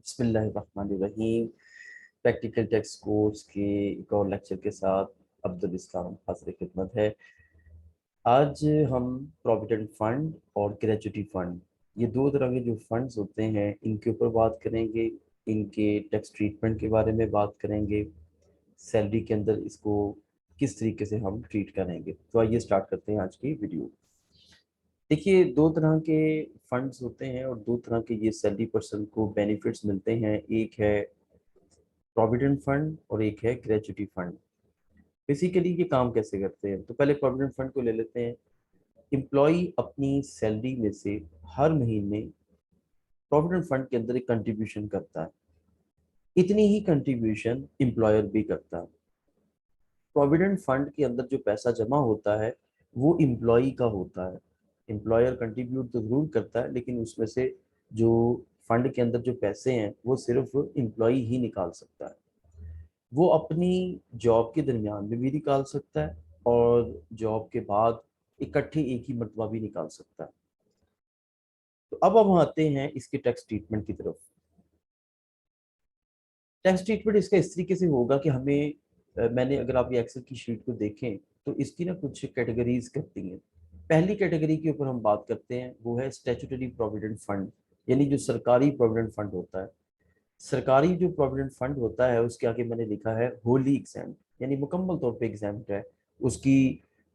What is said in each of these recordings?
बिस्मिल्लाहिर्रहमानिर्रहीम। Practical takes course के एक और लेक्चर के साथ अब्दुल इस्लाम हाज़िर खिदमत है। आज हम प्रोविडेंट फंड और ग्रेच्युटी फंड, ये दो तरह के जो फंड्स होते हैं, इनके ऊपर बात करेंगे। इनके टैक्स ट्रीटमेंट के बारे में बात करेंगे। सैलरी के अंदर इसको किस तरीके से हम ट्रीट करेंगे। तो आइए स्टार्ट करते हैं आज की वीडियो। देखिए, दो तरह के फंड्स होते हैं और दो तरह के ये सैलरी पर्सन को बेनिफिट्स मिलते हैं। एक है प्रोविडेंट फंड और एक है ग्रेच्युटी फंड। बेसिकली ये काम कैसे करते हैं, तो पहले प्रोविडेंट फंड को ले लेते हैं। एम्प्लॉय अपनी सैलरी में से हर महीने प्रोविडेंट फंड के अंदर एक कंट्रीब्यूशन करता है। इतनी ही कंट्रीब्यूशन एम्प्लॉयर भी करता है। प्रोविडेंट फंड के अंदर जो पैसा जमा होता है वो एम्प्लॉय का होता है। एम्प्लॉयर कंट्रीब्यूट तो जरूर करता है, लेकिन उसमें से जो फंड के अंदर जो पैसे हैं वो सिर्फ एम्प्लॉय ही निकाल सकता है। वो अपनी जॉब के दरमियान में भी निकाल सकता है और जॉब के बाद इकट्ठे एक ही मरतबा भी निकाल सकता है। तो अब हम आते हैं इसके टैक्स ट्रीटमेंट की तरफ। टैक्स ट्रीटमेंट इसका इस तरीके से होगा कि हमें मैंने, अगर आप ये एक्सेल की शीट को देखें तो इसकी ना कुछ कैटेगरीज करती हैं। पहली कैटेगरी के ऊपर हम बात करते हैं, वो है स्टैट्यूटरी प्रोविडेंट फंड, यानी जो सरकारी प्रोविडेंट फंड होता है। सरकारी जो प्रोविडेंट फंड होता है उसके आगे मैंने लिखा है होली एग्जाम्प्ट, यानी मुकम्मल तौर पे एग्जाम्प्ट है। उसकी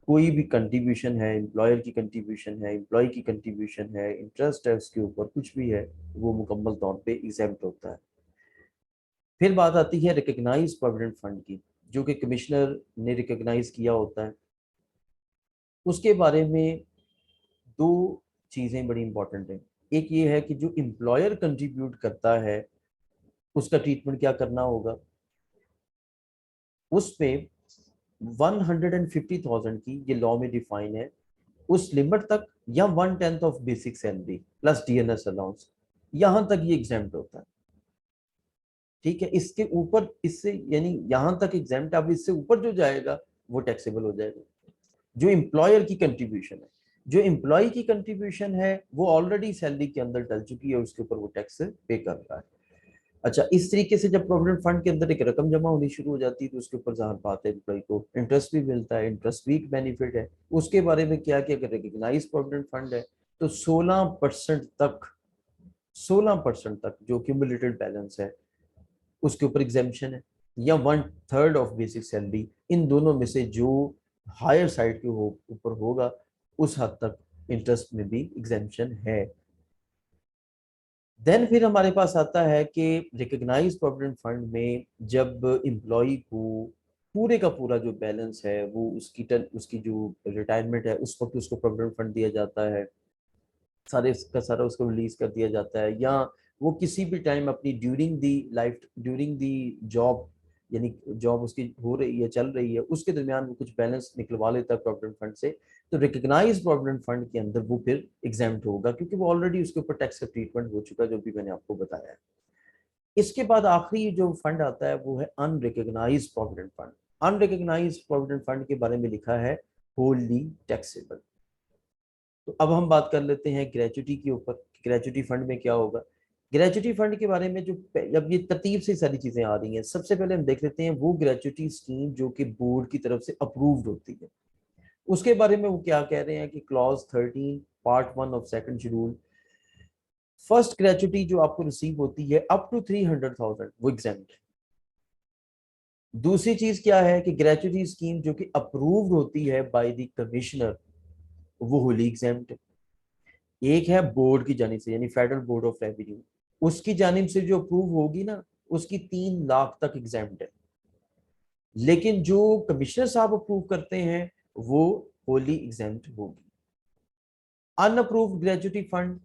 कोई भी कंट्रीब्यूशन है, एम्प्लॉयर की कंट्रीब्यूशन है, एम्प्लॉय की कंट्रीब्यूशन है, इंटरेस्ट है उसके ऊपर, कुछ भी है, वो मुकम्मल तौर पे एग्जाम्प्ट होता है। फिर बात आती है रिकग्नाइज प्रोविडेंट फंड की, जो कि कमिश्नर ने रिकग्नाइज किया होता है। उसके बारे में दो चीज़ें बड़ी इंपॉर्टेंट हैं। एक ये है कि जो एम्प्लॉयर कंट्रीब्यूट करता है उसका ट्रीटमेंट क्या करना होगा। उस पे 150,000 की, ये लॉ में डिफाइन है, उस लिमिट तक या 1/10 of basic salary plus DNS allowance, यहां तक ये एग्जाम्प्ट होता है। ठीक है, इसके ऊपर, इससे यानी यहां तक एग्जाम्प्ट, अब इससे ऊपर जो जाएगा वो टैक्सेबल हो जाएगा। जो एम्प्लॉयर की कंट्रीब्यूशन है, जो एम्प्लॉय की कंट्रीब्यूशन है वो ऑलरेडी सैलरी के अंदर डल चुकी है, उसके ऊपर वो टैक्स पे कर रहा है। अच्छा, इस तरीके से जब प्रोविडेंट फंड के अंदर एक रकम जमा होनी शुरू हो जाती है तो उसके ऊपर ज़ाहिर बात है एम्प्लॉय को इंटरेस्ट भी मिलता है। इंटरेस्ट भी एक बेनिफिट है। उसके बारे में क्या कि अगर रिकग्नाइज प्रोविडेंट फंड है तो 16% तक, 16% तक जो क्यूमुलेटेड बैलेंस है उसके ऊपर एग्जेम्पशन है, या 1/3 ऑफ बेसिक सैलरी, इन दोनों में से जो हायर साइड के ऊपर होगा उस हद तक इंटरेस्ट में भी एग्जेम्पशन है। देन फिर हमारे पास आता है कि रिकग्नाइज प्रोविडेंट फंड में जब एम्प्लॉय को पूरे का पूरा जो बैलेंस है वो उसकी जो रिटायरमेंट है उस वक्त उसको प्रोविडेंट फंड दिया जाता है, सारे का सारा उसको रिलीज कर दिया जाता है, या वो किसी भी टाइम अपनी ड्यूरिंग दी जॉब, यानी जॉब उसकी हो रही है, चल रही है, उसके दरमियान वो कुछ बैलेंस निकलवा लेता है प्रोविडेंट फंड से, तो रिकग्नाइज प्रोविडेंट फंड के अंदर वो फिर एग्जाम्प्ट होगा, क्योंकि वो ऑलरेडी उसके ऊपर टैक्स का ट्रीटमेंट हो चुका है, जो भी मैंने आपको बताया है। इसके बाद आखिरी जो फंड आता है वो है unrecognised provident fund. Unrecognised provident fund के बारे में लिखा है होली टैक्सेबल। तो अब हम बात कर लेते हैं ग्रेच्युटी के ऊपर। ग्रेच्युटी फंड में क्या होगा। ग्रेच्युटी फंड के बारे में जो, जब ये तरतीब से सारी चीजें आ रही हैं, सबसे पहले हम देख लेते हैं वो ग्रेच्युटी स्कीम जो कि बोर्ड की तरफ से अप्रूव्ड होती है। उसके बारे में वो क्या कह रहे हैं कि clause 13 part 1 of second schedule, first gratuity जो आपको रिसीव होती है अप टू 300,000 वो एग्जेम्प्ट है। दूसरी चीज क्या है कि ग्रेच्युटी स्कीम जो कि अप्रूव्ड होती है बाय द कमिश्नर वो होली एग्जेम्प्ट है। एक है बोर्ड की जानिब से, यानी फेडरल बोर्ड ऑफ रेवेन्यू, उसकी जानिब से जो अप्रूव होगी ना, उसकी 3 लाख तक एग्जाम्प्ट है। लेकिन जो कमिश्नर साहब अप्रूव करते हैं वो होली एग्जाम्प्ट होगी। अनअप्रूव्ड ग्रेजुएटी फंड,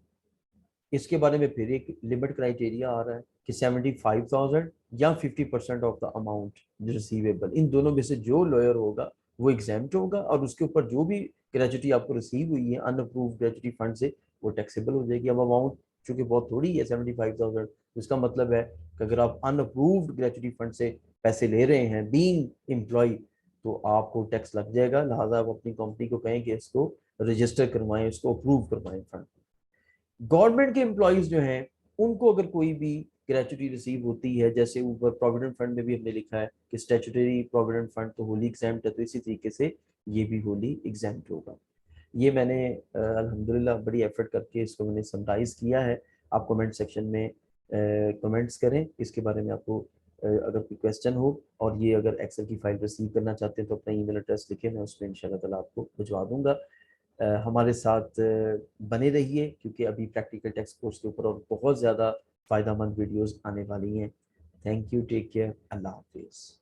इसके बारे में फिर एक लिमिट क्राइटेरिया आ रहा है कि 75,000 या 50% ऑफ द अमाउंट रिसीवेबल, इन दोनों में से जो लॉयर होगा वो एग्जाम्प्ट होगा, और उसके ऊपर जो भी ग्रेजुएटी आपको रिसीव हुई है अनअप्रूव्ड ग्रेजुएटी फंड से वो टैक्सेबल हो जाएगी। अब अमाउंट चूंकि बहुत थोड़ी है 75,000, इसका मतलब है कि अगर आप अनअप्रूव्ड ग्रेजुएटी फंड से पैसे ले रहे हैं बीइंग एम्प्लॉय तो आपको टैक्स लग जाएगा। लिहाजा आप अपनी कंपनी को कहें कि इसको रजिस्टर करवाएं, इसको अप्रूव करवाएं फंड। गवर्नमेंट के एम्प्लॉयज जो हैं उनको अगर कोई भी ग्रेचुटी रिसीव होती है, जैसे ऊपर प्रोविडेंट फंड में भी हमने लिखा है कि स्टैट्यूटरी प्रोविडेंट फंड तो होली एग्जाम्प्ट है, तो इसी तरीके से ये भी होली एग्जाम्प्ट होगा। ये मैंने अल्हम्दुलिल्लाह बड़ी एफर्ट करके इसको मैंने समराइज किया है। आप कमेंट सेक्शन में कमेंट्स करें इसके बारे में, आपको अगर कोई क्वेश्चन हो, और ये अगर एक्सेल की फाइल रिसीव करना चाहते हैं तो अपना ईमेल एड्रेस लिखें, मैं उसमें इंशाल्लाह ताला आपको भिजवा दूंगा। हमारे साथ बने रहिए, क्योंकि अभी प्रैक्टिकल टेक्स्ट कोर्स के ऊपर और बहुत ज़्यादा फ़ायदा मंद वीडियोज़ आने वाली हैं। थैंक यू, टेक केयर, अल्लाह हाफिज़।